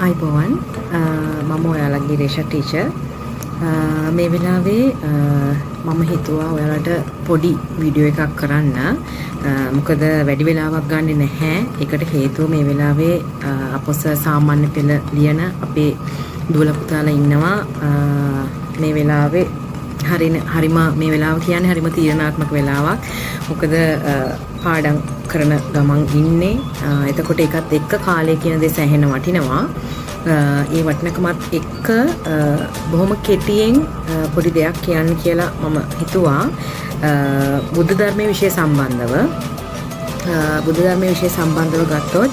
අයිබෝවන් මම ඔයාලගේ රේෂා ටීචර් මේ වෙලාවේ මම හිතුවා ඔයාලට පොඩි වීඩියෝ එකක් කරන්න මොකද වැඩි වෙලාවක් ගන්නෙ නැහැ ඒකට හේතුව මේ වෙලාවේ අපොස සාමාන්‍ය පෙළ ලියන අපේ දුවලා පුතාලා ඉන්නවා මේ වෙලාවේ හරිම මේ වෙලාව කියන්නේ හරිම තීරණාත්මක වෙලාවක් මොකද පාඩම් කරන ගමන් ඉන්නේ එතකොට ඒකත් එක්ක කාලය කියන දේ සැහෙන වටිනවා ඒ වටිනකමත් එක්ක බොහොම කෙටියෙන් පොඩි දෙයක් කියන්න කියලා මම හිතුවා බුද්ධ ධර්මයේ විශේෂ සම්බන්ධව ගත්තොත්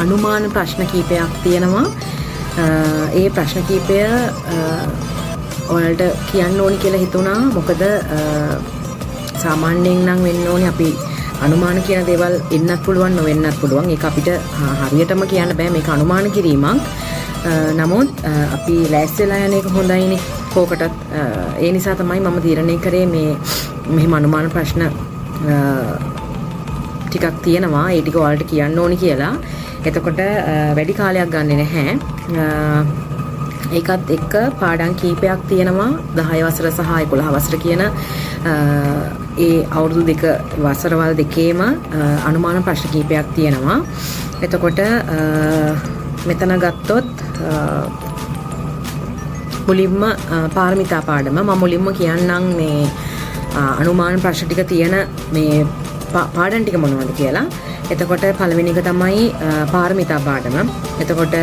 අනුමාන ප්‍රශ්න කීපයක් තියෙනවා ඒ ප්‍රශ්න කීපය ඔයාලට කියන්න ඕනි කියලා හිතුණා මොකද සාමාන්‍යයෙන් නම් වෙන්න ඕනේ අපි අනුමාන කියන දේවල් එන්නත් පුළුවන් නොවෙන්නත් පුළුවන් ඒක අපිට හරියටම කියන්න බෑ මේක අනුමාන කිරීමක් නමුත් අපි ලෑස්තිලා යන එක හොඳයිනේ කෝකටත් ඒ නිසා තමයි මම තීරණය කරේ මේ මෙහෙම අනුමාන ප්‍රශ්න ටිකක් තියෙනවා ඒ ටික ඔයාලට කියන්න ඕනි කියලා එතකොට වැඩි කාලයක් ගන්නෙ නැහැ ඒකත් එක්ක පාඩම් කීපයක් තියෙනවා 10 වසර සහ 11 වසර කියන ඒ අවුරුදු දෙක වසරවල් දෙකේම අනුමාන ප්‍රශ්න කීපයක් තියෙනවා. එතකොට මෙතන ගත්තොත් මුලින්ම පාරමිතා පාඩම මම මුලින්ම කියන්නම් මේ අනුමාන ප්‍රශ්න ටික තියෙන මේ පාඩම් ටික මොනවද කියලා. එතකොට පළවෙනි එක තමයි පාරමිතා පාඩම. එතකොට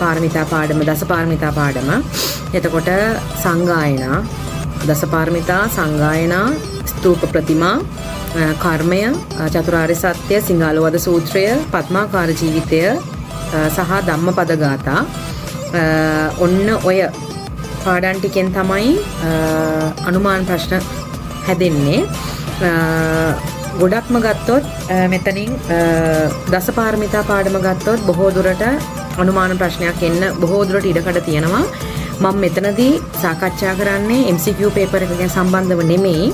පාරමිතා පාඩම දසපාරමිතා පාඩම. එතකොට සංගායනා දසපාරමිතා සංගායනා ස්තූප ප්‍රතිමා කර්මය චතුරාර්ය සත්‍ය සිංහලවද සූත්‍රය පద్මාකාර ජීවිතය සහ ධම්මපද ගාථා ඔන්න ඔය පාඩම් ටිකෙන් තමයි අනුමාන ප්‍රශ්න හැදෙන්නේ ගොඩක්ම ගත්තොත් මෙතනින් දසපාරමිතා පාඩම ගත්තොත් බොහෝ දුරට අනුමාන ප්‍රශ්නයක් එන්න බොහෝ දුරට ඉඩකඩ තියෙනවා මම මෙතනදී සාකච්ඡා කරන්නේ MCQ පේපර් එක ගැන සම්බන්ධව නෙමෙයි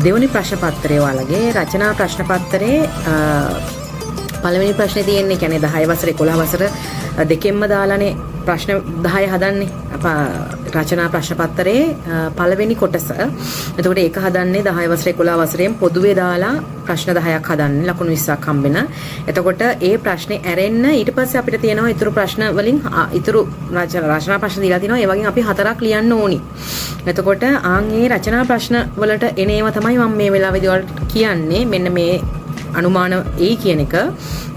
දෙවෙනි ප්‍රශ්න පත්‍රය වලගේ රචනා ප්‍රශ්න පත්‍රයේ පළවෙනි ප්‍රශ්නේ තියෙන්නේ කියන්නේ 10 වසර 11 වසර දෙකෙන්ම දාලානේ ප්‍රශ්න 10 හදන්නේ රචනා ප්‍රශ්න පත්‍රයේ පළවෙනි කොටස. එතකොට ඒක හදන්නේ 10 වසර 11 වසරෙන් පොදුවේ දාලා ප්‍රශ්න 10ක් හදන්නේ ලකුණු 20ක් හම්බෙන. එතකොට ඒ ප්‍රශ්නේ ඇරෙන්න ඊට පස්සේ අපිට තියෙනවා ඊතුරු ප්‍රශ්න වලින් ඊතුරු රචනා ප්‍රශ්න දීලා තිනවා. ඒ වගේ අපි 4ක් ලියන්න ඕනි. එතකොට ආන් ඒ රචනා ප්‍රශ්න වලට එන ඒවා තමයි මම මේ වෙලාවේදී ඔයාලට කියන්නේ. මෙන්න මේ අනුමාන ඒ කියන එක.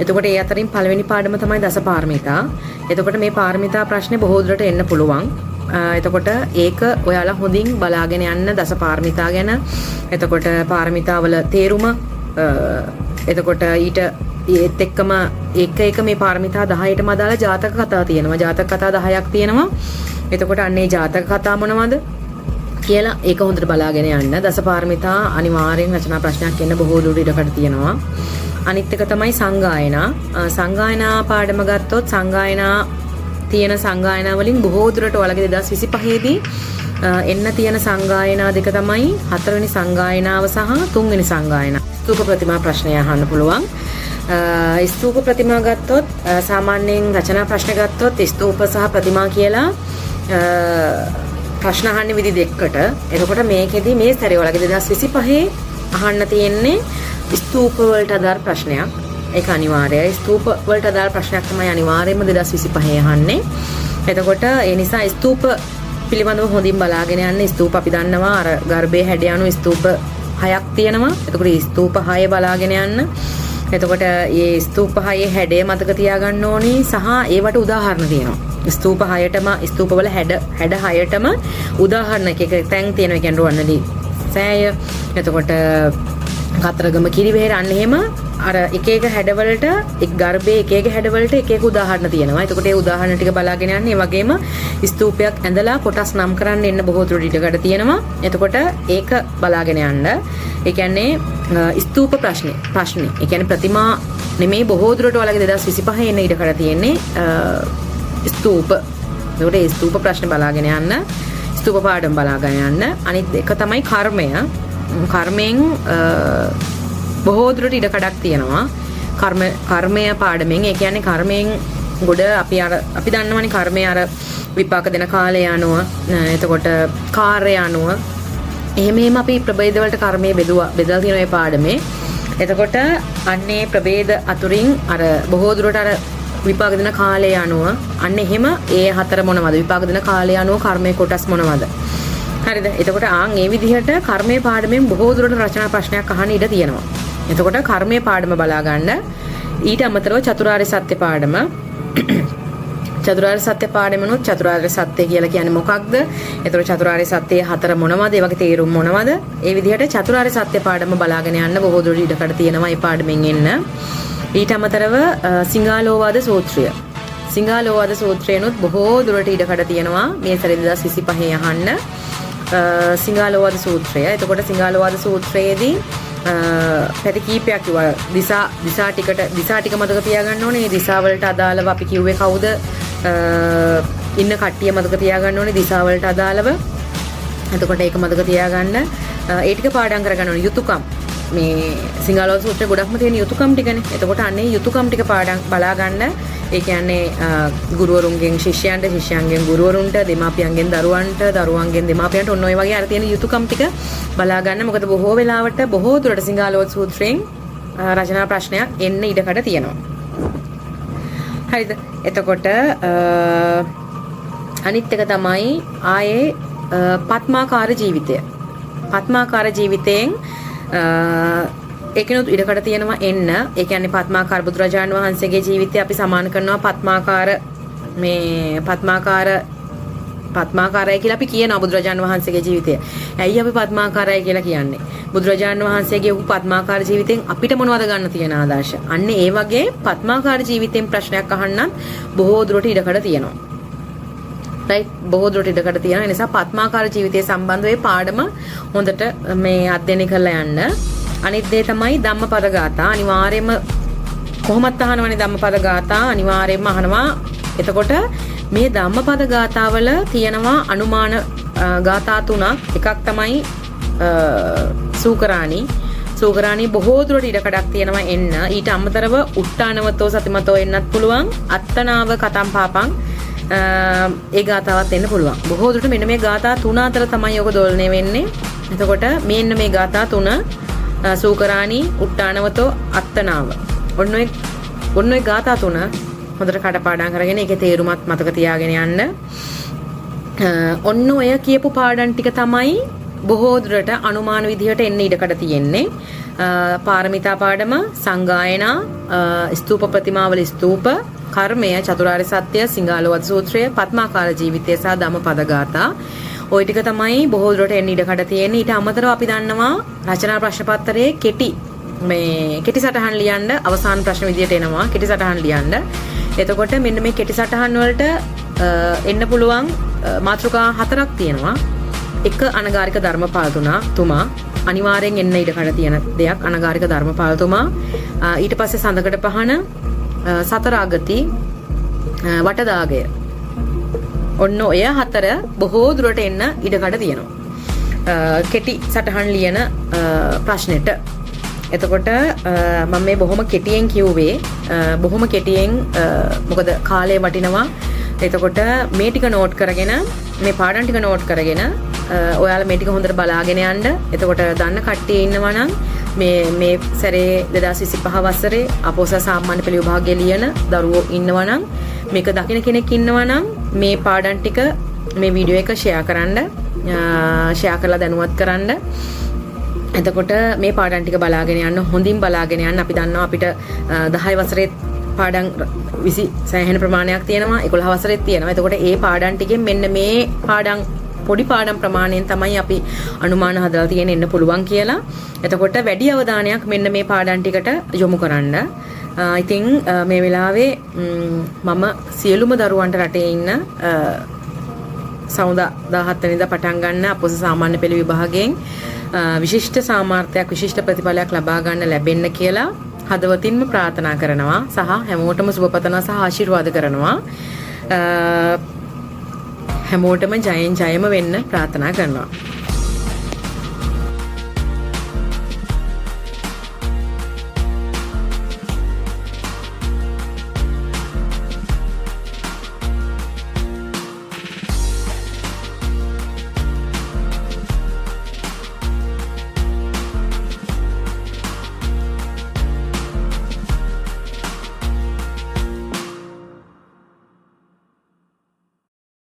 එතකොට ඒ අතරින් පළවෙනි පාඩම තමයි දසපාරමිතා. එතකොට මේ පාරමිතා ප්‍රශ්නේ බොහෝ දුරට එන්න පුළුවන්. එතකොට ඒක ඔයාලා හොඳින් බලාගෙන යන්න දසපාරමිතා ගැන. එතකොට පාරමිතාවල තේරුම එතකොට ඊට ඒත් එක්කම එක මේ පාරමිතා 10ටම අදාළ ජාතක කතා තියෙනවා. ජාතක කතා 10ක් තියෙනවා. එතකොට අන්නේ ජාතක කතා මොනවද කියලා ඒක හොඳට බලාගෙන යන්න. දසපාරමිතා අනිවාර්යෙන් රචනා ප්‍රශ්නයක් එන්න බොහෝ දුර ඉඩකඩ තියෙනවා. අනිත් එක තමයි සංගායනා. සංගායනා පාඩම ගත්තොත් සංගායනා තියෙන සංගායනා වලින් බොහෝ දුරට ඔයාලගේ 2025 දී එන්න තියෙන සංගායනා දෙක තමයි 4 වෙනි සංගායනාව සහ 3 වෙනි සංගායනාව. ස්තූප ප්‍රතිමා ප්‍රශ්නය අහන්න පුළුවන්. ස්තූප ප්‍රතිමා ගත්තොත් සාමාන්‍යයෙන් රචනා ප්‍රශ්න ගත්තොත් ස්තූප සහ ප්‍රතිමා කියලා ප්‍රශ්න අහන්නේ විදි දෙකකට. එතකොට මේකෙදි මේ සැරේ ඔයාලගේ 2025 අහන්න තියෙන්නේ ස්තූප වලට අදාළ ප්‍රශ්නයක්. ඒක අනිවාර්යයි. ස්තූප වලට අදාළ ප්‍රශ්නයක් තමයි අනිවාර්යයෙන්ම 2025 අහන්නේ. එතකොට ඒ නිසා ස්තූප පිළිබඳව හොඳින් බලාගෙන යන්න. ස්තූප අපි දන්නවා අර ගර්භයේ හැඩ යනු ස්තූප 6ක් තියෙනවා. එතකොට ස්තූප 6 බලාගෙන යන්න. එතකොට මේ ස්තූප 6 හැඩය මතක තියාගන්න ඕනි සහ ඒවට උදාහරණ තියෙනවා. ස්තූප 6ටම ස්තූපවල හැඩ 6ටම උදාහරණ එක තැන් තියෙනවා. කියන්නේ රුවන්වැලි සෑය. එතකොට කතරගම කිරිවෙහෙර අන්න එහෙම අර එක හැඩවලට එක් ගර්භයේ එක හැඩවලට එක උදාහරණ තියෙනවා. එතකොට ඒ උදාහරණ ටික බලාගෙන යන්න. ඒ වගේම ස්තූපයක් ඇඳලා කොටස් නම් කරන්න එන්න බොහෝ දුරට ඉඩකඩ තියෙනවා. එතකොට ඒක බලාගෙන යන්න. ඒ කියන්නේ ස්තූප ප්‍රශ්නේ. ඒ කියන්නේ ප්‍රතිමා නෙමෙයි බොහෝ දුරට ඔයාලගේ 2025 එන්න ඉඩකඩ තියෙන්නේ ස්තූප. එතකොට ඒ ස්තූප ප්‍රශ්න බලාගෙන යන්න. ස්තූප පාඩම් බලාගෙන යන්න. අනිත් එක තමයි කර්මය. කර්මයෙන් බොහෝ දුරට ඉඩකඩක් තියෙනවා. කර්මය පාඩමෙන් ඒ කියන්නේ කර්මයෙන් ගොඩ අපි දන්නවනේ කර්මය අර විපාක දෙන කාලය අනුව එතකොට කාර්යය අනුව එහෙම අපි ප්‍රභේද වලට කර්මයේ බෙදලා තියෙන මේ පාඩමේ. එතකොට අන්නේ ප්‍රභේද අතුරින් අර බොහෝ දුරට අර විපාක දෙන කාලය අනුව අන්න එහෙම ඒ හතර මොනවද විපාක දෙන කාලය අනුව කර්මයේ කොටස් මොනවද හරිද එතකොට ඒ විදිහට කර්මයේ පාඩමෙන් බොහෝ දුරට රචනා ප්‍රශ්නයක් අහන්න ඉඩ තියෙනවා එතකොට කර්මයේ පාඩම බලා ගන්න ඊට අමතරව චතුරාර්ය සත්‍ය පාඩම චතුරාර්ය සත්‍ය පාඩමනොත් චතුරාර්ය සත්‍ය කියලා කියන්නේ මොකක්ද එතකොට චතුරාර්ය සත්‍යයේ හතර මොනවද ඒ වගේ තේරුම් මොනවද ඒ විදිහට චතුරාර්ය සත්‍ය පාඩම බලාගෙන යන්න බොහෝ දුරට ඉඩකඩ තියෙනවා මේ පාඩමෙන් එන්න ඊට අමතරව සිංහාලෝවාද සූත්‍රය. සිංහාලෝවාද සූත්‍රයනොත් බොහෝ දුරට ඉඩකඩ තියෙනවා මේ සැරේ 2025 අහන්න. සිංහාලෝවාද සූත්‍රය. එතකොට සිංහාලෝවාද සූත්‍රයේදී පැති කීපයක් කිව්වා. දිසා ටික මතක තියාගන්න ඕනේ. මේ දිසා වලට අදාළව අපි කිව්වේ කවුද? ඉන්න කට්ටිය මතක තියාගන්න ඕනේ දිසා වලට අදාළව. එතකොට ඒක මතක තියාගන්න. ඒ ටික පාඩම් කරගන්න ඕනේ යුතුයකම්. මේ සිංහාලෝවාද සූත්‍රයේ ගොඩක්ම තියෙන යුතුයකම් ටිකනේ. එතකොට අන්නේ යුතුයකම් ටික පාඩම් බලා ගන්න. ඒ කියන්නේ ගුරුවරුන්ගෙන් ශිෂ්‍යයන්ට, ශිෂ්‍යයන්ගෙන් ගුරුවරුන්ට, දෙමාපියන්ගෙන් දරුවන්ට, දරුවන්ගෙන් දෙමාපියන්ට ඔන්න ඔය වගේ අර තියෙන යුතුයකම් ටික බලා ගන්න. මොකද බොහෝ වෙලාවට බොහෝ දුරට සිංහාලෝවාද සූත්‍රයෙන් රචනා ප්‍රශ්නයක් එන්න ඉඩකඩ තියෙනවා. හරිද? එතකොට අනිත් එක තමයි ආයේ පත්මාකාර ජීවිතය. පත්මාකාර ජීවිතයෙන් ඒකනොත් ඉඩකඩ තියෙනවා එන්න. ඒ කියන්නේ පත්මාකාර බුදුරජාණන් වහන්සේගේ ජීවිතය අපි සමාන කරනවා පත්මාකාරය කියලා අපි කියනවා බුදුරජාණන් වහන්සේගේ ජීවිතය. ඇයි අපි පත්මාකාරය කියලා කියන්නේ? බුදුරජාණන් වහන්සේගේ පත්මාකාර ජීවිතෙන් අපිට මොනවද ගන්න තියෙන ආදර්ශ? අන්න ඒ වගේ පත්මාකාර ජීවිතෙන් ප්‍රශ්නයක් අහන්නත් බොහෝ දුරට ඉඩකඩ තියෙනවා. රයිට් බොහෝ දුරට ඉඩකඩ තියෙනවා. ඒ නිසා පත්මාකාර ජීවිතය සම්බන්ධව ඒ පාඩම හොඳට මේ අධ්‍යයනය කරලා යන්න. අනිත් දේ තමයි ධම්මපද ගාථා. අනිවාර්යයෙන්ම කොහොමත් අහනවනේ ධම්මපද ගාථා අනිවාර්යයෙන්ම අහනවා. එතකොට මේ ධම්මපද ගාථාවල තියෙනවා අනුමාන ගාථා තුනක්. එකක් තමයි සූකරාණී බොහෝ දුරට ඉඩකඩක් තියෙනවා එන්න. ඊට අමතරව උට්ටානවතෝ සතිමතෝ එන්නත් පුළුවන්. අත්තනාව කතම් පාපං ඒ ගාතාවත් එන්න පුළුවන්. බොහෝ දුරට මෙන්න මේ ගාථා තුන අතර තමයි ඔක දෝලණය වෙන්නේ. එතකොට මෙන්න මේ ගාථා තුන සූකරාණී, උට්ටානවතෝ, අත්තනාව. ඔන්න ඔය ගාථා තුන හොඳට කඩපාඩම් කරගෙන ඒකේ තේරුමත් මතක තියාගෙන යන්න. ඔන්න ඔය කියපු පාඩම් ටික තමයි බොහෝ දුරට අනුමාන විදිහට එන්න ඉඩකඩ තියෙන්නේ. පාරමිතා පාඩම, සංගායනා, ස්තූප ප්‍රතිමාවල ස්තූප, කර්මය, චතුරාර්ය සත්‍ය, සිංහාලෝවාද සූත්‍රය, පත්මාකාර ජීවිතය සහ ධම්මපද ගාථා. ওই ටික තමයි බොහෝ දුරට එන්න ඉඩකඩ තියෙන්නේ. ඊට අමතරව අපි දන්නවා රචනා ප්‍රශ්න පත්‍රයේ කෙටි සටහන් ලියන්න අවසාන ප්‍රශ්න විදියට එනවා. කෙටි සටහන් ලියන්න. එතකොට මෙන්න මේ කෙටි සටහන් වලට එන්න පුළුවන් මාතෘකා හතරක් තියෙනවා. එක අනගාരിക ධර්මපාලතුමා අනිවාර්යෙන් එන්න ඉඩකඩ තියෙන දෙයක් අනගාരിക ධර්මපාලතුමා. ඊට පස්සේ සඳකඩ පහන, සතරාගති, වටදාගය. ඔන්න ඔය හතර බොහෝ දුරට එන්න ඉඩකඩ තියෙනවා. කෙටි සටහන් ලියන ප්‍රශ්නෙට. එතකොට මම මේ බොහොම කෙටියෙන් කිව්වේ බොහොම කෙටියෙන් මොකද කාලය වටිනවා. එතකොට මේ ටික නෝට් කරගෙන මේ පාඩම් ටික නෝට් කරගෙන ඔයාලා මේ ටික හොඳට බලාගෙන යන්න. එතකොට දන්න කට්ටිය ඉන්නවා නම් මේ සැරේ 2025 වසරේ අපෝස සාමාන්‍ය පෙළ විභාගය ලියන දරුවෝ ඉන්නවා නම් මේක දකින්න කෙනෙක් ඉන්නවා නම් මේ පාඩම් ටික මේ වීඩියෝ එක ෂෙයා කරලා දැනුවත් කරන්න. එතකොට මේ පාඩම් ටික බලාගෙන යන්න හොඳින් බලාගෙන යන්න. අපි දන්නවා අපිට 10 වසරේ පාඩම් 20 සෑහෙන ප්‍රමාණයක් තියෙනවා. 11 වසරේත් තියෙනවා. එතකොට ඒ පාඩම් ටිකෙන් මෙන්න මේ පාඩම් පොඩි පාඩම් ප්‍රමාණයෙන් තමයි අපි අනුමාන හදලා තියෙන එන්න පුළුවන් කියලා. එතකොට වැඩි අවධානයක් මෙන්න මේ පාඩම් ටිකට යොමු කරන්න. ඉතින් මේ වෙලාවේ මම සියලුම දරුවන්ට රටේ ඉන්න සවුදා 17 වෙනිදා පටන් ගන්න අපොස සාමාන්‍ය පෙළ විභාගයෙන් විශිෂ්ට සාමාර්ථයක් විශිෂ්ට ප්‍රතිඵලයක් ලබා ගන්න ලැබෙන්න කියලා හදවතින්ම ප්‍රාර්ථනා කරනවා සහ හැමෝටම සුබ පතනවා සහ ආශිර්වාද කරනවා. හැමෝටම ජයෙන් ජයම වෙන්න ප්‍රාර්ථනා කරනවා.